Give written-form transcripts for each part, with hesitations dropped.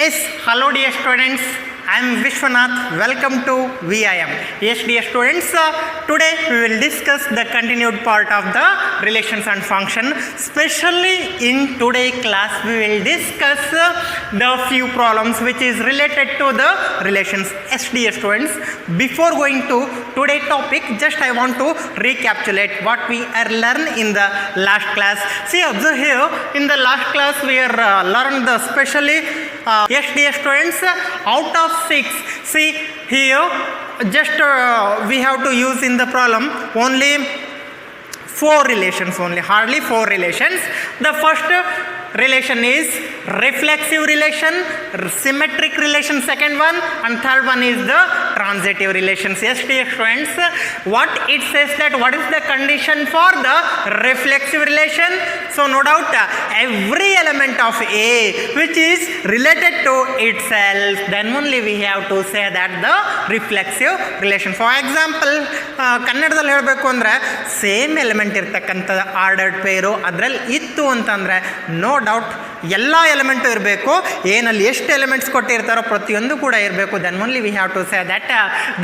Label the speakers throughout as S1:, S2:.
S1: Yes, hello dear students. I am Vishwanath. Welcome to VIM. Yes, dear students, today we will discuss the continued part of the relations and function. Especially in today class, we will discuss the few problems which is related to the relations. Yes, dear students, before going to today's topic, just I want to recapitulate what we are learned in the last class. See, observe here, in the last class we are learned the specially yes, dear students, out of 6, see here just we have to use in the problem only 4 relations, only hardly 4 relations. The first relation is reflexive relation, symmetric relation, second one, and third one is the transitive relations. Yes, dear friends, what it says that what is the condition for the reflexive relation? So no doubt every element of A which is related to itself, then only we have to say that the reflexive relation. For example, ಕನ್ನಡದಲ್ಲಿ ಹೇಳಬೇಕು ಅಂದರೆ same element ಇರ್ತಕ್ಕಂಥ ordered ಪೇರು ಅದರಲ್ಲಿ ಇತ್ತು ಅಂತಂದರೆ no doubt ಎಲ್ಲ element ಇರಬೇಕು, ಏನಲ್ಲಿ ಎಷ್ಟು ಎಲಿಮೆಂಟ್ಸ್ ಕೊಟ್ಟಿರ್ತಾರೋ ಪ್ರತಿಯೊಂದು ಕೂಡ ಇರಬೇಕು. Then only we have to say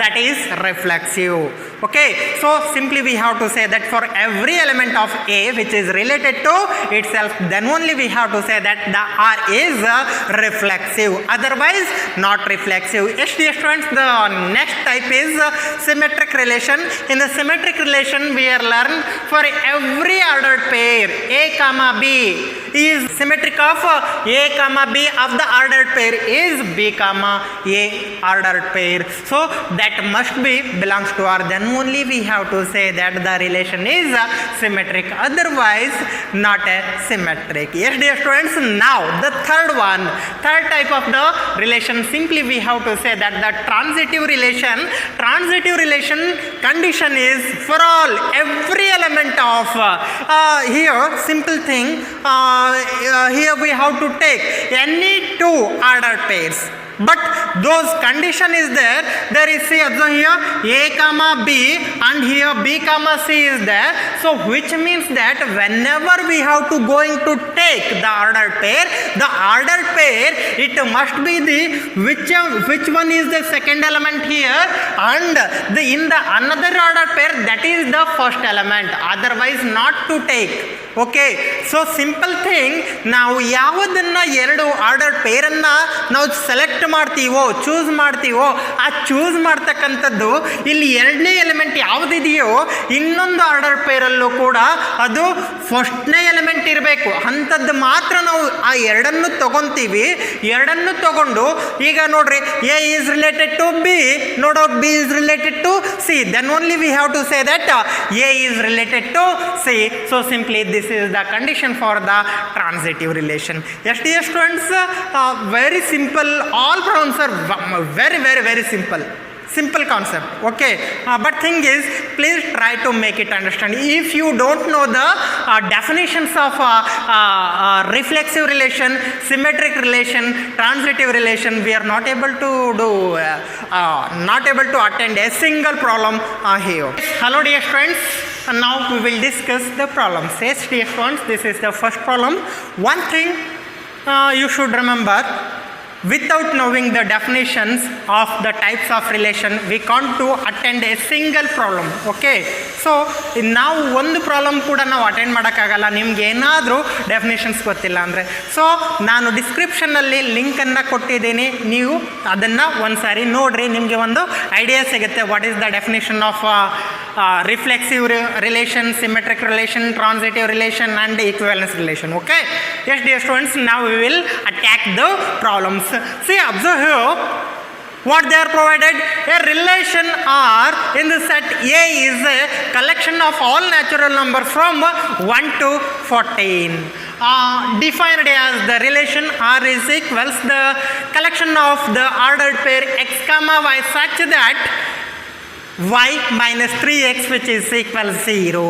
S1: that is reflexive. Okay, so simply we have to say that for every element of A which is related to itself, then only we have to say that the R is reflexive, otherwise not reflexive. Yes, dear students, the next type is symmetric relation. In the symmetric relation we are learned for every ordered pair a comma b is symmetric of a comma b of the ordered pair is b comma a ordered pair, so that must be belongs to R, then only we have to say that the relation is symmetric, otherwise not a symmetric. Yes, dear students, now the third type of the relation, simply we have to say that the transitive relation condition is for all every element of here simple thing, here we have to take any 2 ordered pairs, but those condition is there is see also here a comma b and here b comma c is there, so which means that whenever we have to going to take the ordered pair it must be the which one is the second element here, and in the another ordered pair that is the first element, otherwise not to take. Okay, so simple thing, ನಾವು ಯಾವುದನ್ನು 2 order ಪೇರನ್ನು ನಾವು select ಮಾಡ್ತೀವೋ choose ಮಾಡ್ತೀವೋ ಆ choose ಮಾಡ್ತಕ್ಕಂಥದ್ದು ಇಲ್ಲಿ 2ನೇ element ಯಾವುದಿದೆಯೋ ಇನ್ನೊಂದು ಆರ್ಡರ್ ಪೇರಲ್ಲೂ ಕೂಡ ಅದು ಫಸ್ಟ್ನೇ ಎಲಿಮೆಂಟ್ ಇರಬೇಕು. ಅಂಥದ್ದು ಮಾತ್ರ ನಾವು ಆ 2ನ್ನು ತೊಗೊತೀವಿ. 2ನ್ನು ತೊಗೊಂಡು ಈಗ ನೋಡ್ರಿ A is related to B, ನೋಡೋ B is related to C, then only we have to say that A is related to C. So simply this is the condition for the transitive relation. Yes, dear students, very simple, all problems are very simple concept. Okay, but thing is, please try to make it understand. If you don't know the definitions of reflexive relation, symmetric relation, transitive relation, we are not able to do not able to attend a single problem here. Hello dear friends, and now we will discuss the problems. Yes, dear friends, this is the first problem. One thing you should remember, without knowing the definitions of the types of relation we can't to attend a single problem. Okay, so ನಾವು ಒಂದು problem ಕೂಡ ನಾವು attend ಮಾಡೋಕ್ಕಾಗಲ್ಲ ನಿಮ್ಗೆ ಏನಾದರೂ definitions ಗೊತ್ತಿಲ್ಲ ಅಂದರೆ. So ನಾನು ಡಿಸ್ಕ್ರಿಪ್ಷನ್ನಲ್ಲಿ ಲಿಂಕನ್ನು ಕೊಟ್ಟಿದ್ದೀನಿ, ನೀವು ಅದನ್ನು ಒಂದು ಸಾರಿ ನೋಡಿರಿ, ನಿಮಗೆ ಒಂದು ಐಡಿಯಾ ಸಿಗುತ್ತೆ what is the definition of reflexive relation, symmetric relation, transitive relation and equivalence relation. Okay, yes dear students, now we will attack the problems. See, observe here what they are provided. A relation R in the set A is a collection of all natural numbers from 1 to 14. Defined as the relation R is equals the collection of the ordered pair x comma y such that y minus 3x which is equal 0.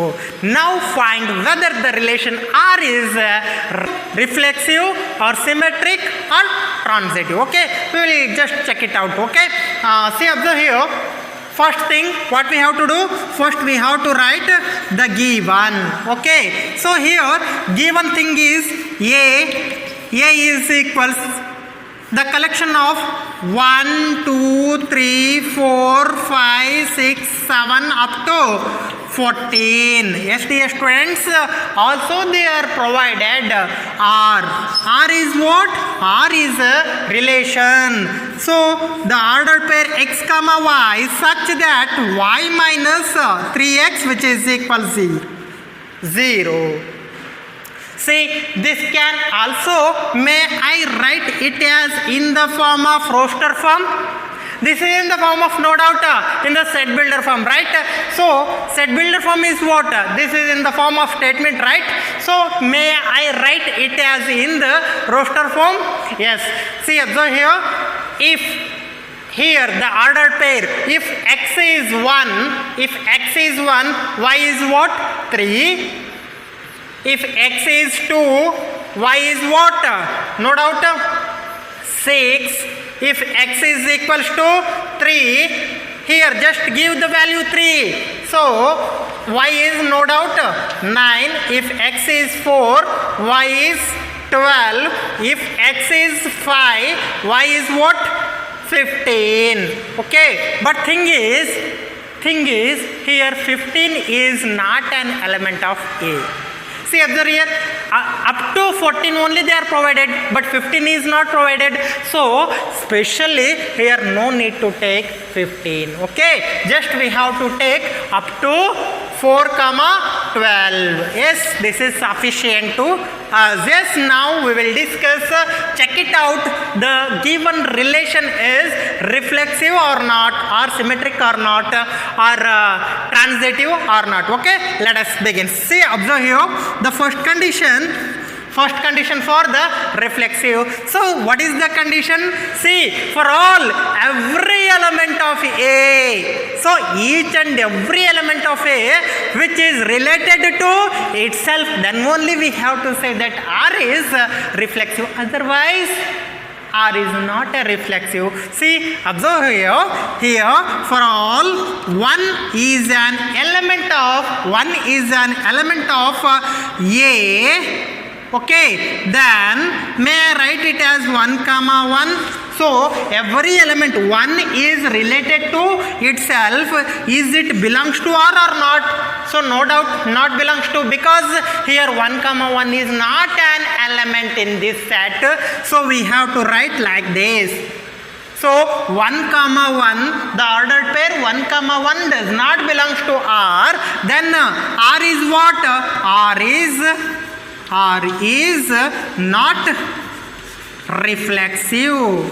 S1: Now find whether the relation R is reflexive or symmetric or transitive. Okay, we will just check it out. Okay, see, observe here, first thing what we have to do, first we have to write the given. Okay, so here given thing is a is equals the collection of 1, 2, 3, 4, 5, 6, 7 up to 14. Yes, dear students, also they are provided R. R is what? R is a relation. So the ordered pair x comma y such that y minus 3x which is equal 0. See, this can also, may I write it as in the form of roster form? This is in the form of, no doubt, in the set builder form, right? So set builder form is what? This is in the form of statement, right? So may I write it as in the roster form? Yes. See, observe here. If here the ordered pair, if x is 1, y is what? 3. If x is 2, y is what? No doubt, 6. If x is equals to 3, here just give the value 3. So y is no doubt 9. If x is 4, y is 12. If x is 5, y is what? 15. Okay, but thing is here 15 is not an element of A. See, observe here, up to 14 only they are provided, but 15 is not provided. So specially here no need to take 15. Okay, just we have to take up to 4, 12. Yes, this is sufficient to us. Yes, now we will discuss, check it out, the given relation is reflexive or not, or symmetric or not, or transitive or not. Okay, let us begin. See, observe here, the first condition for the reflexive. So what is the condition? See, for all, every element of A, so each and every element of A which is related to itself, then only we have to say that R is reflexive, otherwise R is not a reflexive. See, observe here for all, one is an element of A. Okay, then may I write it as 1, 1. So every element 1 is related to itself. Is it belongs to R or not? So no doubt not belongs to, because here 1, 1 is not an element in this set. So we have to write like this. So 1, 1, the ordered pair 1, 1 does not belongs to R. Then R is what? R is not reflexive.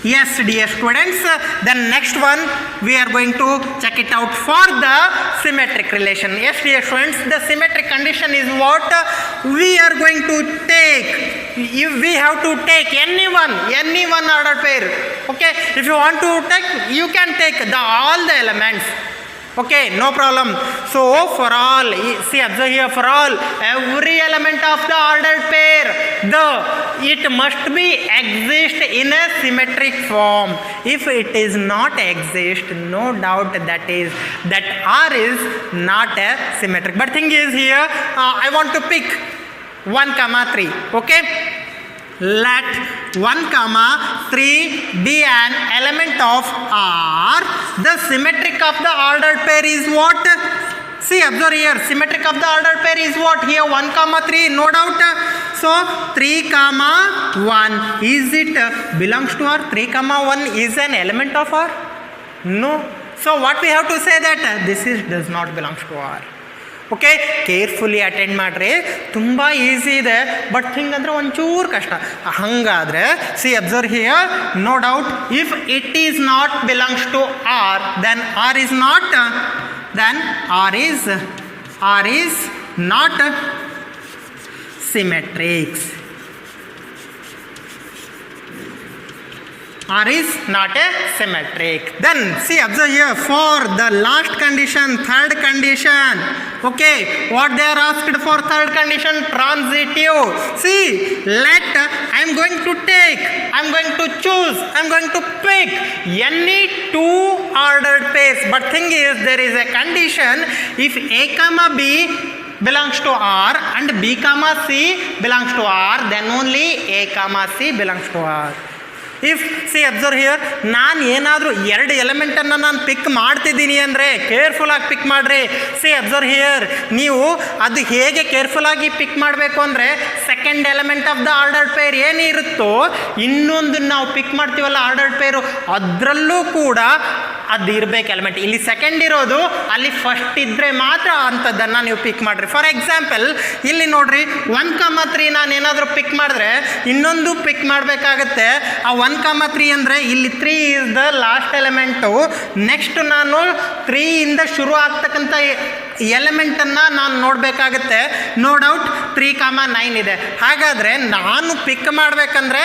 S1: Yes, dear students, then next one we are going to check it out for the symmetric relation. Yes, dear students, the symmetric condition is what we are going to take. We have to take any one ordered pair. Okay, if you want to take, you can take all the elements. Okay, no problem. So for all, see, observe here, for all, every element of the ordered pair, it must be exist in a symmetric form. If it is not exist, no doubt that R is not a symmetric. But thing is here, I want to pick 1, 3. Okay. Let 1, 3 be an element of R. The symmetric of the ordered pair is what? See, observe here, symmetric of the ordered pair is what? Here 1, 3, no doubt. So 3, 1, is it belongs to R? 3, 1 is an element of R? No. So what we have to say that this does not belongs to R. Okay, carefully attend ಮಾಡಿರಿ, ತುಂಬ easy ಇದೆ, but ಹಿಂಗಂದ್ರೆ ಒಂಚೂರು ಕಷ್ಟ. ಹಂಗಾದರೆ see observe here, no doubt, if it is not belongs to R, then R is not symmetrics. R is not a symmetric. Then see, observe here, for the last condition, third condition. Okay, what they are asked for third condition? Transitive. See, I am going to take, I am going to choose, I am going to pick any two ordered pairs. But thing is, there is a condition. If A, B belongs to R and B comma C belongs to R, then only A comma C belongs to R. If C observe here, ನಾನು ಏನಾದರೂ ಎರಡು ಎಲಿಮೆಂಟನ್ನು ನಾನು ಪಿಕ್ ಮಾಡ್ತಿದ್ದೀನಿ ಅಂದರೆ ಕೇರ್ಫುಲ್ಲಾಗಿ ಪಿಕ್ ಮಾಡಿರಿ. C observe here, ನೀವು ಅದು ಹೇಗೆ ಕೇರ್ಫುಲ್ಲಾಗಿ ಪಿಕ್ ಮಾಡಬೇಕು ಅಂದರೆ second element of the ordered pair ಏನಿರುತ್ತೋ ಇನ್ನೊಂದು ನಾವು ಪಿಕ್ ಮಾಡ್ತೀವಲ್ಲ ಆರ್ಡರ್ಡ್ ಪೇರು, ಅದರಲ್ಲೂ ಕೂಡ ಅದು ಇರಬೇಕು ಎಲಿಮೆಂಟ್. ಇಲ್ಲಿ ಸೆಕೆಂಡ್ ಇರೋದು, ಅಲ್ಲಿ ಫಸ್ಟ್ ಇದ್ದರೆ ಮಾತ್ರ ಅಂಥದ್ದನ್ನು ನೀವು ಪಿಕ್ ಮಾಡಿರಿ. ಫಾರ್ ಎಕ್ಸಾಂಪಲ್ ಇಲ್ಲಿ ನೋಡಿರಿ, 1,3 ನಾನು ಏನಾದರೂ ಪಿಕ್ ಮಾಡಿದ್ರೆ ಇನ್ನೊಂದು ಪಿಕ್ ಮಾಡಬೇಕಾಗತ್ತೆ. ಆ 1,3 ಅಂದರೆ ಇಲ್ಲಿ 3 is the last element. Next ನಾನು 3 ಇಂದ ಶುರು ಆಗ್ತಕ್ಕಂಥ ಎಲಿಮೆಂಟನ್ನು ನಾನು ನೋಡಬೇಕಾಗತ್ತೆ. ನೋ ಡೌಟ್ 3,9 ಇದೆ. ಹಾಗಾದರೆ ನಾನು ಪಿಕ್ ಮಾಡಬೇಕಂದ್ರೆ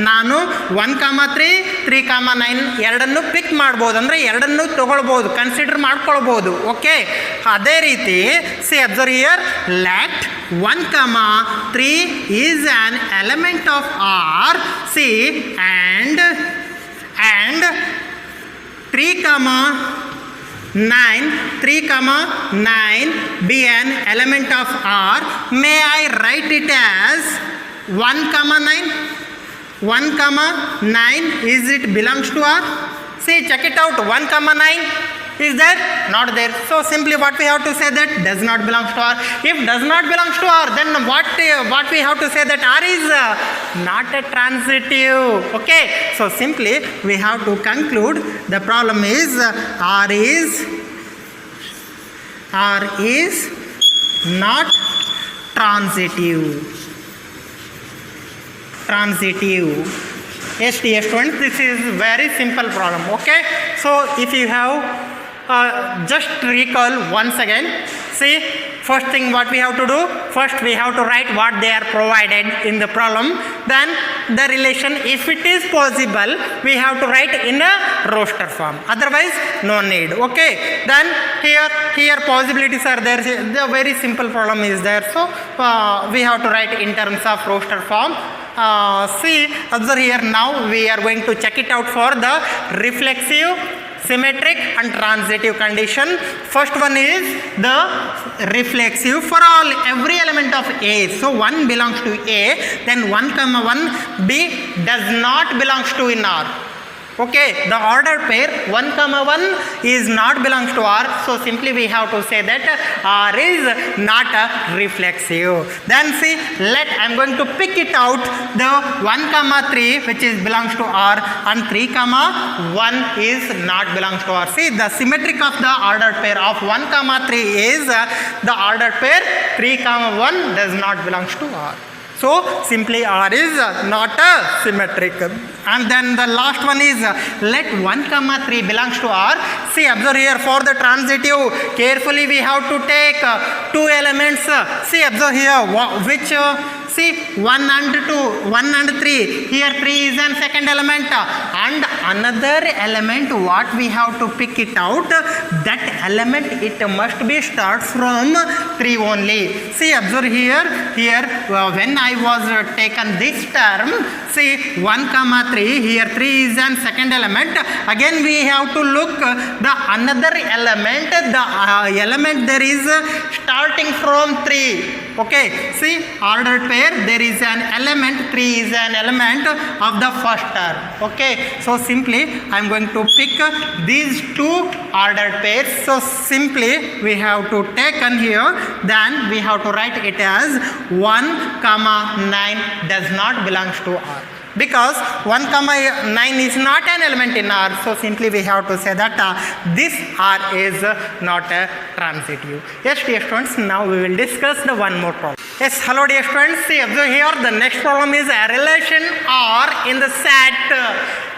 S1: ನಾನು 1,3, 3,9 ಎರಡನ್ನು ಪಿಕ್ ಮಾಡ್ಬೋದು, ಅಂದರೆ ಎರಡನ್ನು ತೊಗೊಳ್ಬೋದು, ಕನ್ಸಿಡರ್ ಮಾಡ್ಕೊಳ್ಬೋದು. ಓಕೆ, ಅದೇ ರೀತಿ see observe here, let 1,3 is an element of R see and 3,9 be an element of R. May I write it as 1,9? 1,9 is it belongs to R? See, check it out. 1,9 is there? Not there. So simply what we have to say that does not belongs to R. If does not belongs to R, then what we have to say that R is not a transitive. Okay, so simply we have to conclude the problem is R is not transitive. Yes, dear students, this is very simple problem. Okay, so if you have just recall once again, see, first thing what we have to do, first we have to write what they are provided in the problem, then the relation, if it is possible, we have to write in a roster form, otherwise no need. Okay, then here possibilities are there, the very simple problem is there, so we have to write in terms of roster form. See, observe here, now we are going to check it out for the reflexive, symmetric and transitive condition. First one is the reflexive for every element of A. So 1 belongs to A, then 1,1 B does not belongs to in R. Okay, the ordered pair 1,1 is not belongs to R, so simply we have to say that R is not a reflexive. Then see, I am going to pick it out, the 1,3 which is belongs to R and 3,1 is not belongs to R. See, the symmetric of the ordered pair of 1,3 is the ordered pair 3,1 does not belongs to R. So simply R is not a symmetric. And then the last one is let 1,3 belongs to R. See, observe here, for the transitive, carefully we have to take two elements. See, observe here, which see 1 and 2, 1 and 3. Here 3 is an second element, and another element what we have to pick it out, that element it must be start from 3 only. See, observe here when I was taken this term, see 1,3, here 3 is an second element. Again we have to look the another element, the element there is starting from 3. Okay, see, ordered pair, there is an element, 3 is an element of the first term. Okay, so simply I am going to pick these two ordered pairs. So simply we have to take on here, then we have to write it as 1,9 does not belongs to R. Because 1,9 is not an element in R, so simply we have to say that this R is not a transitive. Yes, dear students, now we will discuss the one more problem. Yes, hello dear students, see, observe here, the next problem is a relation R in the set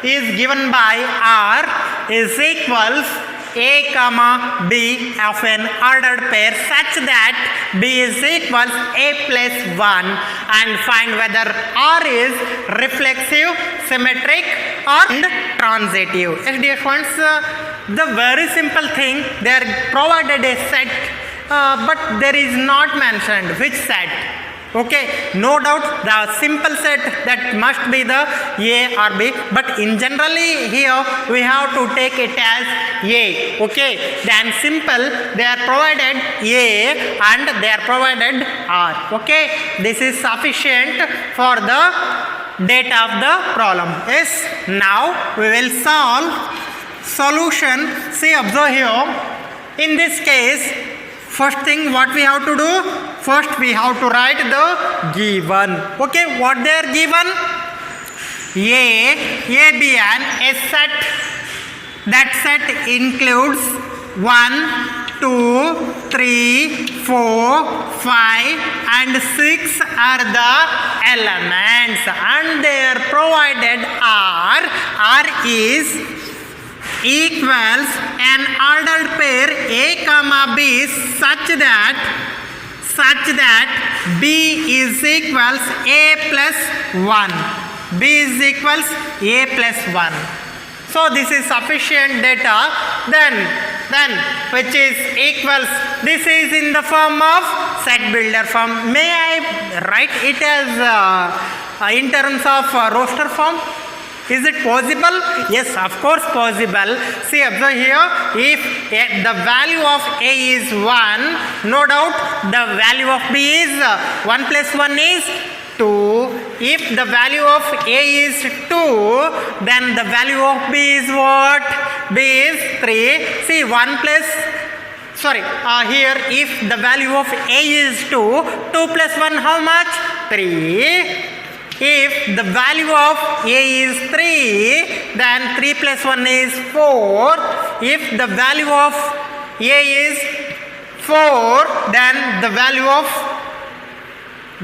S1: is given by R is equals A comma B of an ordered pair such that B is equals A plus 1, and find whether R is reflexive, symmetric or transitive. Yes, dear friends, the very simple thing, they are provided a set, but there is not mentioned which set. Okay, no doubt the simple set that must be the A or B, but in generally here we have to take it as A. Okay, then simple they are provided A and they are provided R. Okay, this is sufficient for the data of the problem. Yes, now we will solve solution. See, observe here. In this case, first thing what we have to do, first we have to write the given. Okay, what they are given? A, B and a set. That set includes 1, 2, 3, 4, 5 and 6 are the elements and they are provided R is equals an ordered pair A comma B such that B is equals A plus 1. B is equals A plus 1. So this is sufficient data. Then which is equals, this is in the form of set builder form. May I write it as in terms of roster form? Is it possible? Yes, of course possible. See, observe here, if the value of A is 1, no doubt the value of B is 1 plus 1 is 2. If the value of A is 2, then the value of B is what? B is 3. See, 1 plus, sorry, here if the value of A is 2, 2 plus 1 how much? 3. If the value of A is 3, then 3 plus 1 is 4. If the value of A is 4, then the value of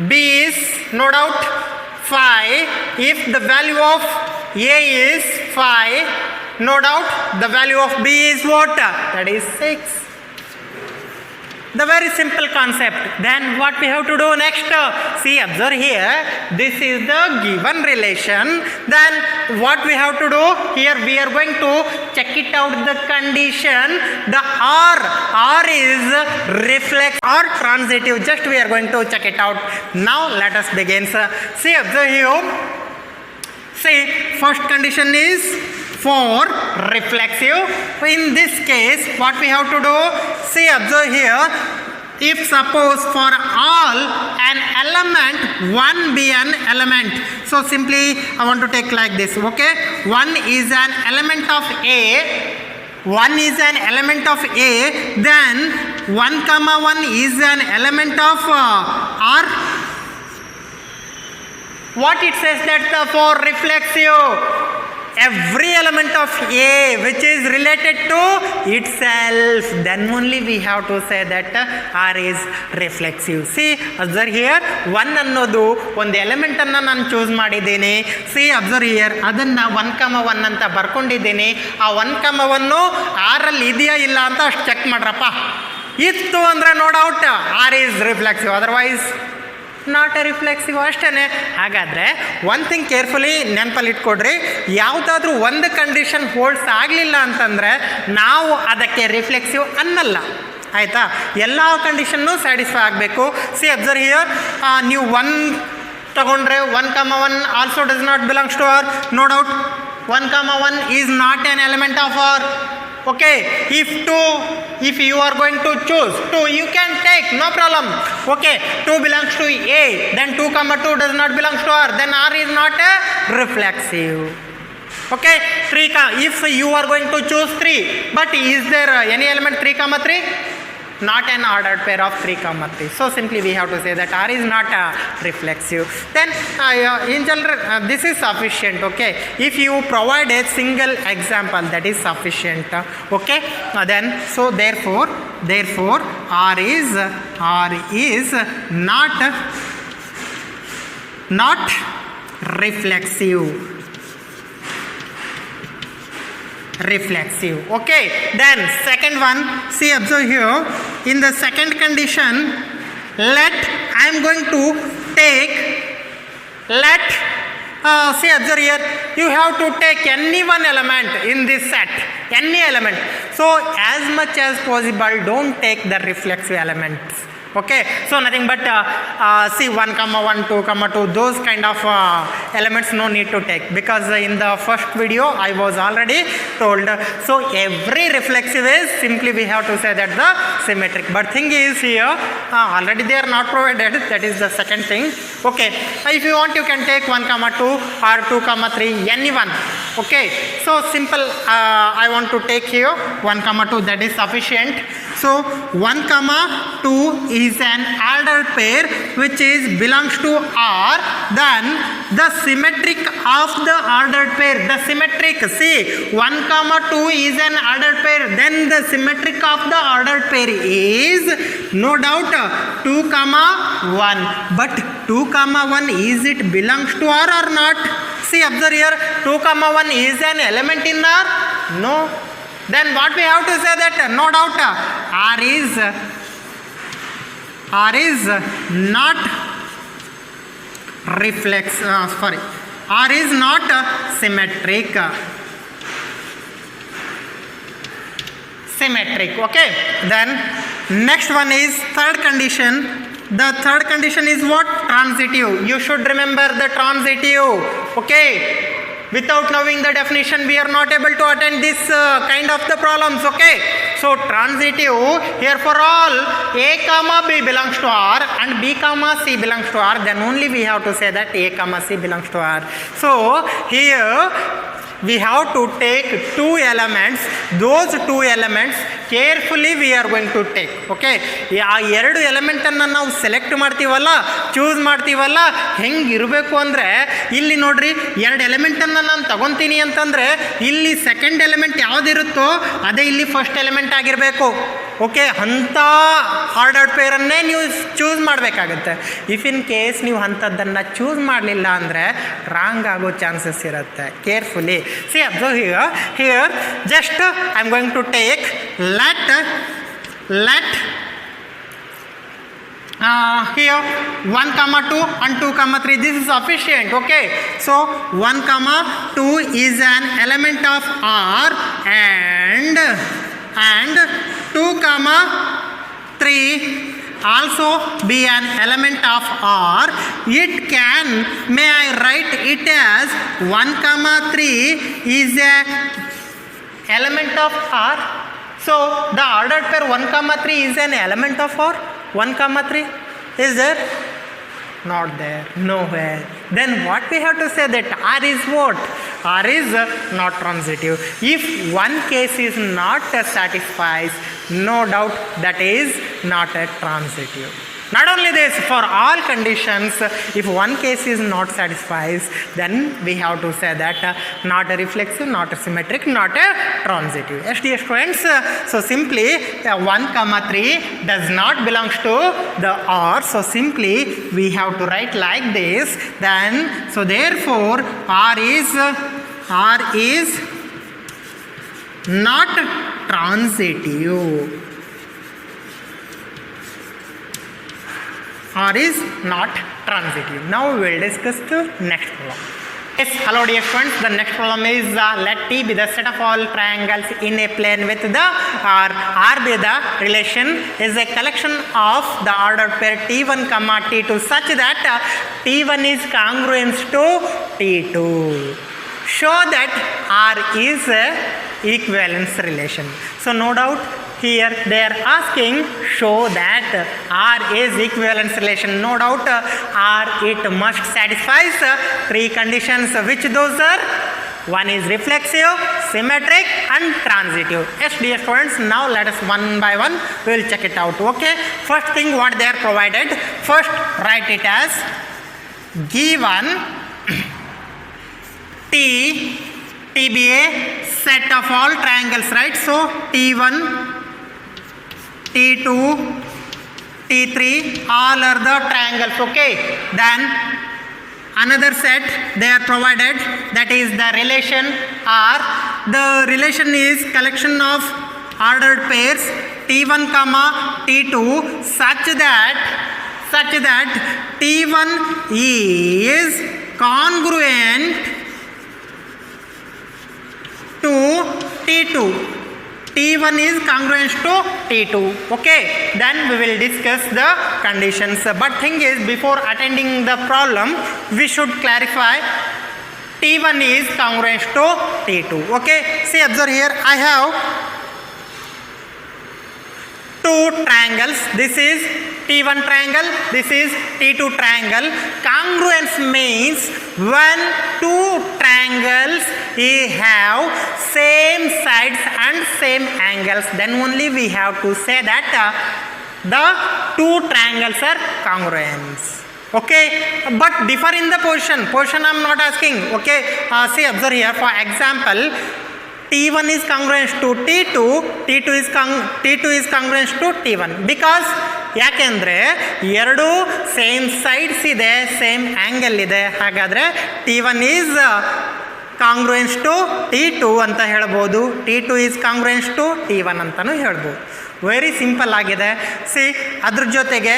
S1: B is no doubt 5. If the value of A is 5, no doubt the value of B is what? That is 6. The very simple concept. Then what we have to do next? See, observe here. This is the given relation. Then what we have to do? Here we are going to check it out the condition. The R is reflex or transitive. Just we are going to check it out. Now let us begin. See, observe here. See, first condition is for reflexive. In this case, what we have to do? See, observe here. If suppose for all an element 1 be an element, so simply I want to take like this. Okay, 1 is an element of A. 1 is an element of A. Then 1 comma 1 is an element of R. What it says that for reflexive, every element of A which is related to itself, then only we have to say that R is reflexive. See, observe here, 1 ಅನ್ನೋದು ಒಂದು element ಅನ್ನು ನಾನು choose ಮಾಡಿದ್ದೀನಿ. C observe here, ಅದನ್ನು 1,1 ಅಂತ ಬರ್ಕೊಂಡಿದ್ದೀನಿ. ಆ 1,1 ಆರಲ್ಲಿ ಇದೆಯಾ ಇಲ್ಲ ಅಂತ ಅಷ್ಟು ಚೆಕ್ ಮಾಡ್ರಪ್ಪ. ಇತ್ತು ಅಂದರೆ no doubt R is reflexive, otherwise not a reflexive ಅಷ್ಟೇ. ಹಾಗಾದರೆ ಒನ್ ಥಿಂಗ್ ಕೇರ್ಫುಲಿ ನೆನಪಲ್ಲಿ ಇಟ್ಕೊಡ್ರಿ, ಯಾವುದಾದ್ರೂ ಒಂದು ಕಂಡೀಷನ್ ಹೋಲ್ಡ್ಸ್ ಆಗಲಿಲ್ಲ ಅಂತಂದರೆ ನಾವು ಅದಕ್ಕೆ ರಿಫ್ಲೆಕ್ಸಿವ್ ಅನ್ನಲ್ಲ. ಆಯಿತಾ, ಎಲ್ಲ ಕಂಡೀಷನ್ನು ಸ್ಯಾಟಿಸ್ಫೈ ಆಗಬೇಕು. ಸಿ ಅಬ್ಸರ್ವ್ ಹಿಯರ್, ನೀವು 1 ತಗೊಂಡ್ರೆ 1,1 also does not belongs to R. No doubt 1,1 is not an element of R. Okay, if you are going to choose 2, you can take, no problem. Okay, 2 belongs to A, then 2,2 does not belong to R, then R is not a reflexive. Okay, 3, if you are going to choose 3, but is there any element 3,3? Not an ordered pair of 3,3. So simply we have to say that R is not reflexive. Then in general this is sufficient. Okay, if you provide a single example, that is sufficient. Okay, then so therefore R is not reflexive. Okay, then second one, see observe here, in the second condition, I am going to take, see observe here, you have to take any one element in this set, any element. So as much as possible don't take the reflexive elements. Okay, so nothing but see 1 comma 1, 2 comma 2, those kind of elements no need to take, because in the first video I was already told. So every reflexive is simply we have to say that the symmetric, but thing is here already they are not provided, that is the second thing. Okay, if you want you can take 1 comma 2 or 2 comma 3, anyone. Okay, so simple, I want to take here 1 comma 2, that is sufficient. So 1 comma 2 is an ordered pair which is belongs to R, then the symmetric of the ordered pair, the symmetric, see 1 comma 2 is an ordered pair, then the symmetric of the ordered pair is no doubt 2 comma 1, but 2 comma 1 is it belongs to R or not? See, observe here, 2 comma 1 is an element in R? No. Then what we have to say that no doubt R is not R is not symmetric. Okay, then next one is third condition. The third condition is what? Transitive. You should remember the transitive. Okay, without knowing the definition we are not able to attend this kind of the problems. Okay, so transitive, here for all A comma B belongs to R and B comma C belongs to R, then only we have to say that A comma C belongs to R. So here we have to take 2 elements, those 2 elements carefully we are going to take. Okay, ಆ ಎರಡು ಎಲಿಮೆಂಟನ್ನು ನಾವು select ಮಾಡ್ತೀವಲ್ಲ, choose ಮಾಡ್ತೀವಲ್ಲ, ಹೆಂಗೆ ಇರಬೇಕು ಅಂದರೆ ಇಲ್ಲಿ ನೋಡ್ರಿ, 2 ಎಲಿಮೆಂಟನ್ನು ನಾನು ತಗೊತೀನಿ ಅಂತಂದರೆ ಇಲ್ಲಿ ಸೆಕೆಂಡ್ ಎಲಿಮೆಂಟ್ ಯಾವುದಿರುತ್ತೋ ಅದೇ ಇಲ್ಲಿ ಫಸ್ಟ್ ಎಲಿಮೆಂಟ್ ಆಗಿರಬೇಕು. ಓಕೆ, ಅಂಥ ಆರ್ಡರ್ಡ್ ಪೇರನ್ನೇ ನೀವು ಚೂಸ್ ಮಾಡಬೇಕಾಗತ್ತೆ. ಇಫ್ ಇನ್ ಕೇಸ್ ನೀವು ಅಂಥದ್ದನ್ನು ಚೂಸ್ ಮಾಡಲಿಲ್ಲ ಅಂದರೆ ರಾಂಗ್ ಆಗೋ ಚಾನ್ಸಸ್ ಇರುತ್ತೆ. Carefully see observe here just I am going to take let here 1 comma 2 and 2 comma 3, this is sufficient. Okay, so 1 comma 2 is an element of R and 2 comma 3 also be an element of R. It can, may I write it as 1 comma 3 is a element of R. So the ordered pair 1 comma 3 is an element of R. 1 comma 3 is there? Not there, nowhere. Then what we have to say that R is what? R is not transitive. If one case is not satisfies, no doubt that is not a transitive. Not only this, for all conditions, if one case is not satisfies, then we have to say that not a reflexive, not a symmetric, not a transitive. Yes, dear students, so simply 1 comma 3 does not belongs to the R, so simply we have to write like this. Then, so therefore R is not transitive. R is not transitive. Now we will discuss the next problem. Yes, hello dear students. The next problem is let T be the set of all triangles in a plane with the R be the relation is a collection of the ordered pair T1 comma T2 such that T1 is congruent to T2. Show that R is a equivalence relation. So no doubt here they are asking show that R is equivalence relation. No doubt R it must satisfies 3 conditions. Which those are? One is reflexive, symmetric and transitive. Yes dear students, now let us one by one we will check it out. Okay, first thing what they are provided, first write it as given T be a set of all triangles, right? So T1, T2, T3 all are the triangles. Okay, then another set they are provided, that is the relation R. The relation is collection of ordered pairs T1 comma T2 such that T1 is congruent to T2. T1 is congruent to T2. Okay, then we will discuss the conditions. But thing is, before attending the problem, we should clarify T1 is congruent to T2. Okay, see, observe here, I have two triangles. This is T1 triangle, this is T2 triangle. Congruence means when two triangles have same sides and same angles, then only we have to say that the two triangles are congruent. Okay, but differ in the position I am not asking. Okay, see, observe here, for example, T1 is congruent to T2, T2 is congruent to T1 because ಯಾಕೆಂದರೆ ಎರಡು same sides ಇದೆ, same angle ಇದೆ. ಹಾಗಾದರೆ T1 is ಕಾಂಗ್ರುಯೆನ್ಸ್ to T2 ಅಂತ ಹೇಳ್ಬೋದು, T2 is ಕಾಂಗ್ರುಯೆನ್ಸ್ to T1 ಅಂತಲೂ ಹೇಳ್ಬೋದು. Very simple ಆಗಿದೆ. ಸಿ, ಅದ್ರ ಜೊತೆಗೆ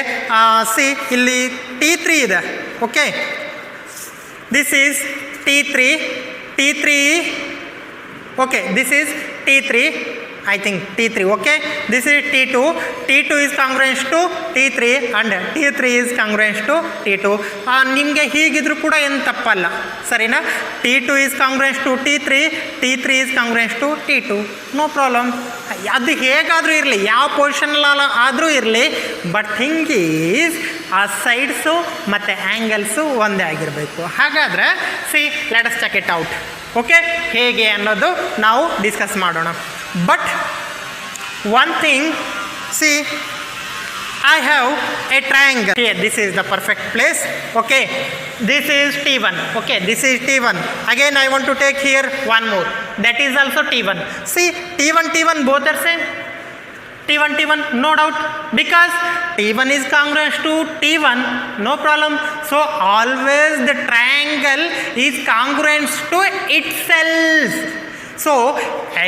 S1: ಸಿ ಇಲ್ಲಿ T3 ಇದೆ. Okay, this is T3 okay, this is T3, I think T3. Okay, this is T2 is congruent to T3 and T3 is congruent to T2. ನಿಮಗೆ ಹೀಗಿದ್ರೂ ಕೂಡ ಏನು ತಪ್ಪಲ್ಲ, ಸರಿನಾ? T2 is congruent to T3 is congruent to T2, no problem. ಅದು ಹೇಗಾದರೂ ಇರಲಿ, ಯಾವ ಪೊಸಿಷನಲ್ಲಿ ಆದರೂ ಇರಲಿ, ಬಟ್ ಥಿಂಗ್ ಈಸ್ ಆ ಸೈಡ್ಸು ಮತ್ತು ಆ್ಯಂಗಲ್ಸು ಒಂದೇ ಆಗಿರಬೇಕು. ಹಾಗಾದರೆ see, let us check it out. Okay, ಹೇಗೆ ಅನ್ನೋದು ನಾವು ಡಿಸ್ಕಸ್ ಮಾಡೋಣ. But one thing, see, I have a triangle here. This is the perfect place. Okay, this is T1. Okay, this is T1. Again I want to take here one more, that is also T1. See, T1 both are same. T1 no doubt, because T1 is congruent to T1, no problem. So always the triangle is congruent to itself. So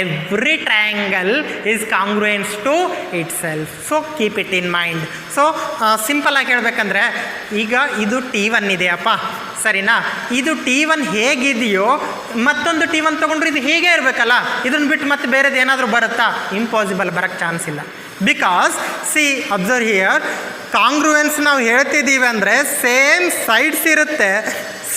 S1: every triangle is congruent to itself. So keep it in mind. So simple ಆಗಿ ಹೇಳ್ಬೇಕಂದ್ರೆ, ಈಗ ಇದು T1 ಇದೆಯಪ್ಪ, ಸರಿನಾ? ಇದು T1 ಹೇಗಿದೆಯೋ ಮತ್ತೊಂದು T1 ತೊಗೊಂಡ್ರೆ ಇದು ಹೇಗೆ ಇರಬೇಕಲ್ಲ. ಇದನ್ನು ಬಿಟ್ಟು ಮತ್ತೆ ಬೇರೆದು ಏನಾದರೂ ಬರುತ್ತಾ? ಇಂಪಾಸಿಬಲ್, ಬರೋಕ್ಕೆ ಚಾನ್ಸ್ ಇಲ್ಲ. Because see, observe here, congruence ನಾವು ಹೇಳ್ತಿದ್ದೀವಿ ಅಂದರೆ ಸೇಮ್ ಸೈಡ್ಸ್ ಇರುತ್ತೆ,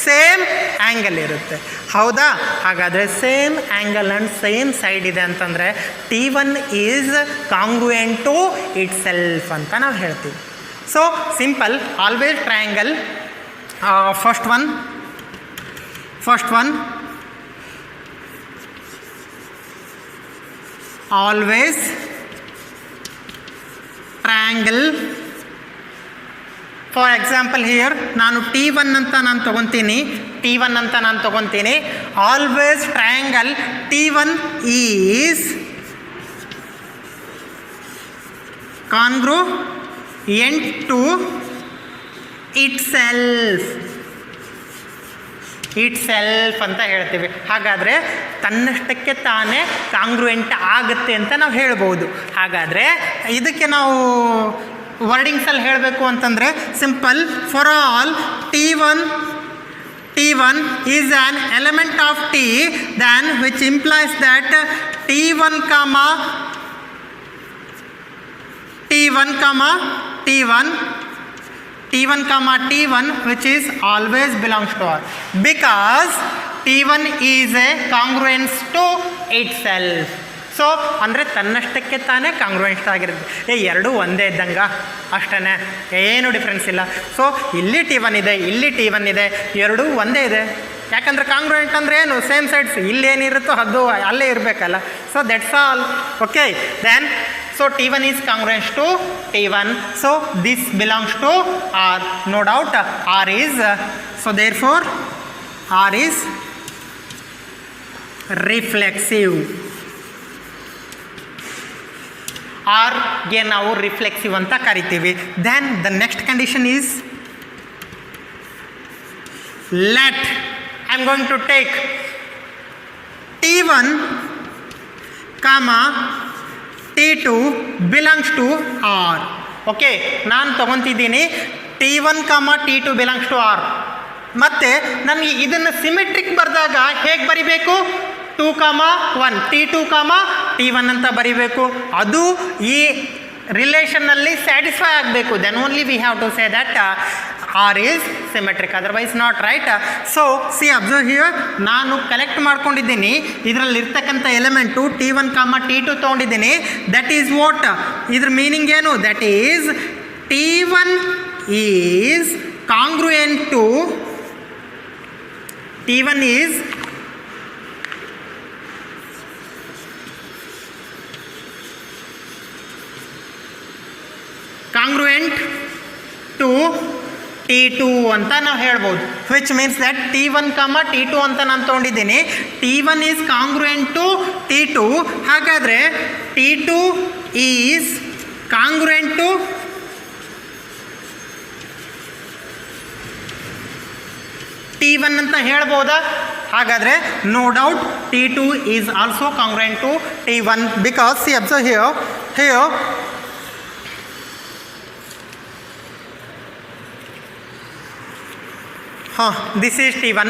S1: ಸೇಮ್ ಆ್ಯಂಗಲ್ ಇರುತ್ತೆ, ಹೌದಾ? ಹಾಗಾದರೆ same angle and same side ಇದೆ ಅಂತಂದರೆ T1 is congruent to itself ಅಂತ ನಾವು ಹೇಳ್ತೀವಿ. So simple, always triangle, first one always triangle. For example here ನಾನು T1 ಅಂತ ನಾನು ತೊಗೊತೀನಿ. Always triangle T1 is congruent to itself ಅಂತ ಹೇಳ್ತೀವಿ. ಹಾಗಾದರೆ ತನ್ನಷ್ಟಕ್ಕೆ ತಾನೇ ಕಾಂಗ್ರುಯೆಂಟ್ ಆಗುತ್ತೆ ಅಂತ ನಾವು ಹೇಳ್ಬೋದು. ಹಾಗಾದರೆ ಇದಕ್ಕೆ ನಾವು ವರ್ಡಿಂಗ್ಸಲ್ಲಿ ಹೇಳಬೇಕು ಅಂತಂದರೆ simple, for all T1 is an element of T, than which implies that T1 which is always belongs to R, because T1 is a congruence to itself. So ಅಂದರೆ ತನ್ನಷ್ಟಕ್ಕೆ ತಾನೇ ಕಾಂಗ್ರುಯೆಂಟ್ ಆಗಿರುತ್ತೆ. ಎರಡೂ ಒಂದೇ ಇದ್ದಂಗ ಅಷ್ಟೇ, ಏನು ಡಿಫ್ರೆನ್ಸ್ ಇಲ್ಲ. ಸೊ ಇಲ್ಲಿ T1 ಇದೆ, ಇಲ್ಲಿ T1 ಇದೆ, ಎರಡೂ ಒಂದೇ ಇದೆ. ಯಾಕಂದರೆ ಕಾಂಗ್ರುಯೆಂಟ್ ಅಂದರೆ ಏನು? ಸೇಮ್ ಸೈಡ್ಸ್, ಇಲ್ಲೇನಿರುತ್ತೋ ಅದು ಅಲ್ಲೇ ಇರಬೇಕಲ್ಲ. So that's all. Okay, then so T1 is congruent to T1, so this belongs to R, no doubt. R is so therefore R is reflexive. R ಗೆ ನಾವು ರಿಫ್ಲೆಕ್ಸಿವ್ ಅಂತ ಕರಿತೀವಿ. Then the next condition is, let I am going to take T1 T2 belongs to R. Okay, ನಾನು ತೊಗೊತಿದ್ದೀನಿ T1 T2 belongs to R. ಮತ್ತು ನನಗೆ ಇದನ್ನು symmetric ಬರೆದಾಗ ಹೇಗೆ ಬರಿಬೇಕು? 2, 1 T2, T1 ಅಂತ ಬರೀಬೇಕು. ಅದು ಈ ರಿಲೇಷನ್ನಲ್ಲಿ ಸ್ಯಾಟಿಸ್ಫೈ ಆಗಬೇಕು. Then only we have to say that R is symmetric, otherwise not, right? So see, observe here, ನಾನು ಕಲೆಕ್ಟ್ ಮಾಡ್ಕೊಂಡಿದ್ದೀನಿ ಇದರಲ್ಲಿ ಇರ್ತಕ್ಕಂಥ ಎಲಿಮೆಂಟು T1, T2 ತೊಗೊಂಡಿದ್ದೀನಿ. ದಟ್ ಈಸ್ ವಾಟ್, ಇದ್ರ ಮೀನಿಂಗ್ ಏನು? That is T1 is congruent to T1 is congruent to T2 ಅಂತ ನಾವು ಹೇಳ್ಬೋದು. Which means that T1, T2 ಅಂತ ನಾನು ತೊಗೊಂಡಿದ್ದೀನಿ. T1 is congruent to T2. ಹಾಗಾದರೆ T2 is congruent to T1 ಅಂತ ಹೇಳ್ಬೋದಾ? ಹಾಗಾದರೆ no doubt T2 is also congruent to T1 because see observe here this is T1,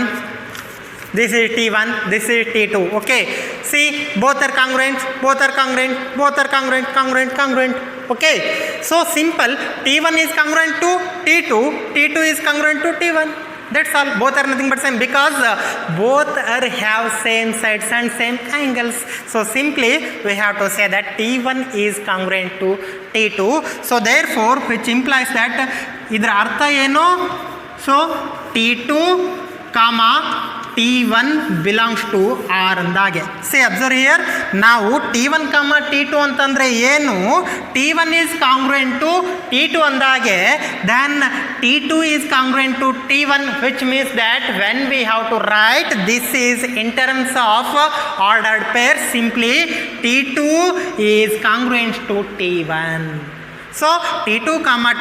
S1: this is T1, this is T2. Okay, see, both are congruent, both are congruent, both are congruent, congruent. Okay, so simple. T1 is congruent to T2, T2 is congruent to T1. That's all. Both are nothing but same because both are have same sides and same angles. So simply we have to say that T1 is congruent to T2. So therefore, which implies that idra artha eno? So T2, T1 belongs to R ಅಂದಾಗೆ. C observe here, ನಾವು T1, T2 ಅಂತಂದರೆ ಏನು? T1 is congruent to T2 ಅಂದಾಗೆ, then T2 is congruent to T1, which means that when we have to write this is in terms of ordered pair, simply T2 is congruent to T1. So T2,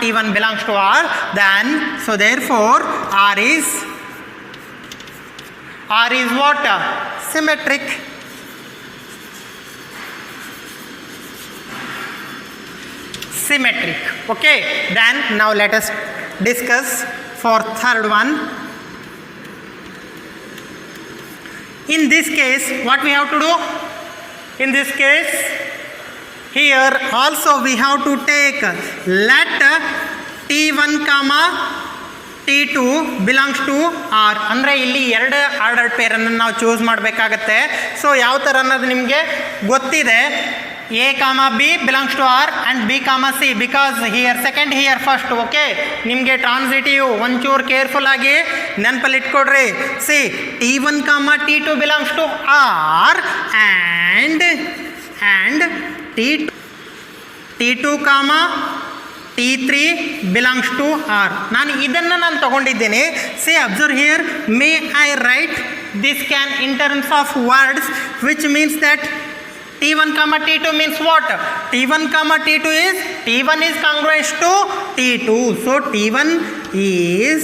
S1: T1 belongs to R, then so therefore R is what? Symmetric. Symmetric. Okay, then now let us discuss for third one. In this case, what we have to do? In this case, here also we have to take let T1, T2 belongs to R. ಅಂದರೆ ಇಲ್ಲಿ ಎರಡು ordered ಪೇರನ್ನು ನಾವು choose ಮಾಡಬೇಕಾಗತ್ತೆ. So ಯಾವ ಥರ ಅನ್ನೋದು ನಿಮಗೆ ಗೊತ್ತಿದೆ. A, B belongs to R and B, C because here second, here first. Okay, ನಿಮಗೆ ಟ್ರಾನ್ಸಿಟಿವ್ ಒಂಚೂರು ಕೇರ್ಫುಲ್ ಆಗಿ ನೆನಪಲ್ಲಿ ಇಟ್ಕೊಡ್ರಿ. See T1, T2 belongs to R and T2, T3 belongs to R. ನಾನು ಇದನ್ನು ತಗೊಂಡಿದ್ದೀನಿ. C observe here, may I write this can in terms of words which means that T1, T2 means what? T1, T2 is T1 is congruent to T2. So T1 is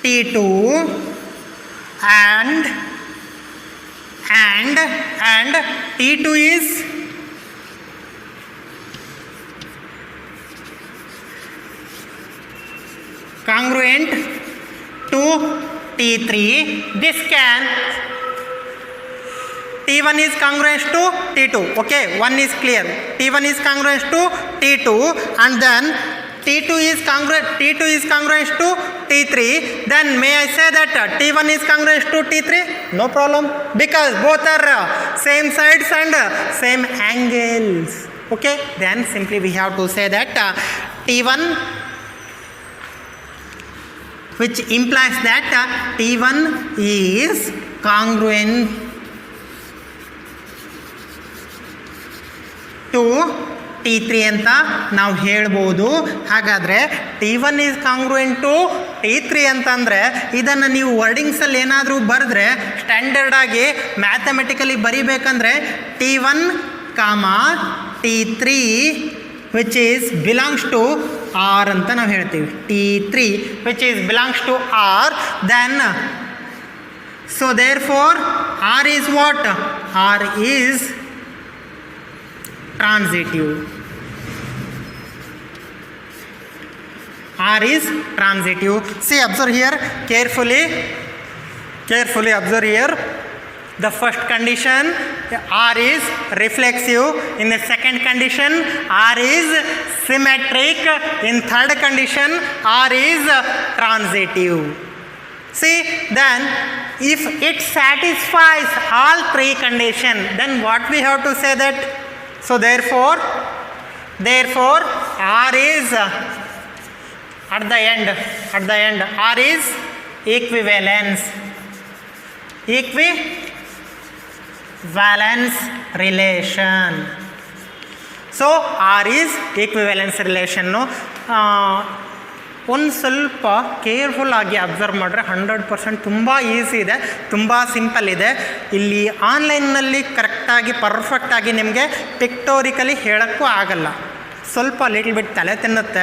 S1: T2 and T2 is congruent to T3. This can T1 is congruent to T2. Okay, one is clear. T1 is congruent to T2 and then T2 is congruent to T3. Then may I say that T1 is congruent to T3? No problem, because both are same sides and same angles. Okay, then simply we have to say that T1, which implies that T1 is congruent to T3 ಅಂತ ನಾವು ಹೇಳ್ಬೋದು. ಹಾಗಾದರೆ T1 is congruent to T3 ಅಂತಂದರೆ ಇದನ್ನು ನೀವು ವರ್ಡಿಂಗ್ಸಲ್ಲಿ ಏನಾದರೂ ಬರೆದ್ರೆ standard ಆಗಿ mathematically ಬರಿಬೇಕಂದ್ರೆ T1, T3 which is belongs to R ಅಂತ ನಾವು ಹೇಳ್ತೀವಿ. T3 which is belongs to R, then so therefore R is what? R is transitive. R is transitive. See, observe here carefully observe here. The first condition, R is reflexive. In the second condition, R is symmetric. In third condition, R is transitive. See, then if it satisfies all three conditions, then what we have to say that? So therefore R is at the end R is equivalence relation. So R is equivalence relation. ಒಂದು ಸ್ವಲ್ಪ careful ಆಗಿ observe ಮಾಡಿದ್ರೆ 100% ತುಂಬ easy ಇದೆ, ತುಂಬ simple ಇದೆ. ಇಲ್ಲಿ ಆನ್ಲೈನ್ನಲ್ಲಿ ಕರೆಕ್ಟಾಗಿ ಪರ್ಫೆಕ್ಟಾಗಿ ನಿಮಗೆ ಪಿಕ್ಟೋರಿಕಲಿ ಹೇಳೋಕ್ಕೂ ಆಗಲ್ಲ, ಸ್ವಲ್ಪ ಲಿಟಲ್ ಬಿಟ್ ತಲೆ ತಿನ್ನುತ್ತೆ.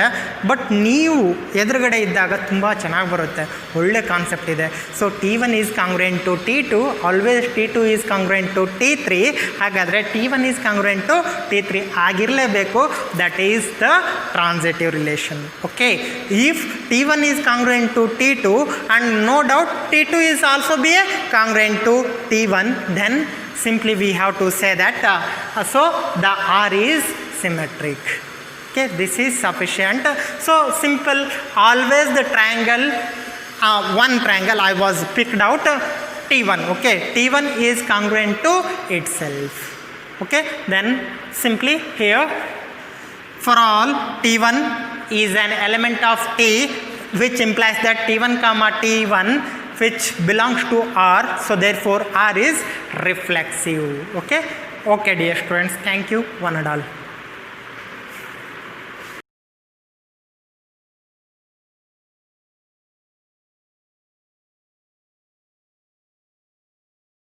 S1: ಬಟ್ ನೀವು ಎದುರುಗಡೆ ಇದ್ದಾಗ ತುಂಬ ಚೆನ್ನಾಗಿ ಬರುತ್ತೆ, ಒಳ್ಳೆ ಕಾನ್ಸೆಪ್ಟ್ ಇದೆ. So T1 is congruent to T2, always T2 is congruent to T3. ಹಾಗಾದರೆ T1 is congruent to T3 ಆಗಿರಲೇಬೇಕು. That is the transitive relation. Okay, if T1 is congruent to T2 and no doubt T2 is also be a congruent to T1, then simply we have to say that so the R is symmetric. Okay, this is sufficient. So simple, always the triangle, one triangle I was picked out, T1. Okay, T1 is congruent to itself. Okay, then simply here for all T1 is an element of T, which implies that T1 comma T1 which belongs to R, so therefore R is reflexive. Okay, dear students, thank you one and all.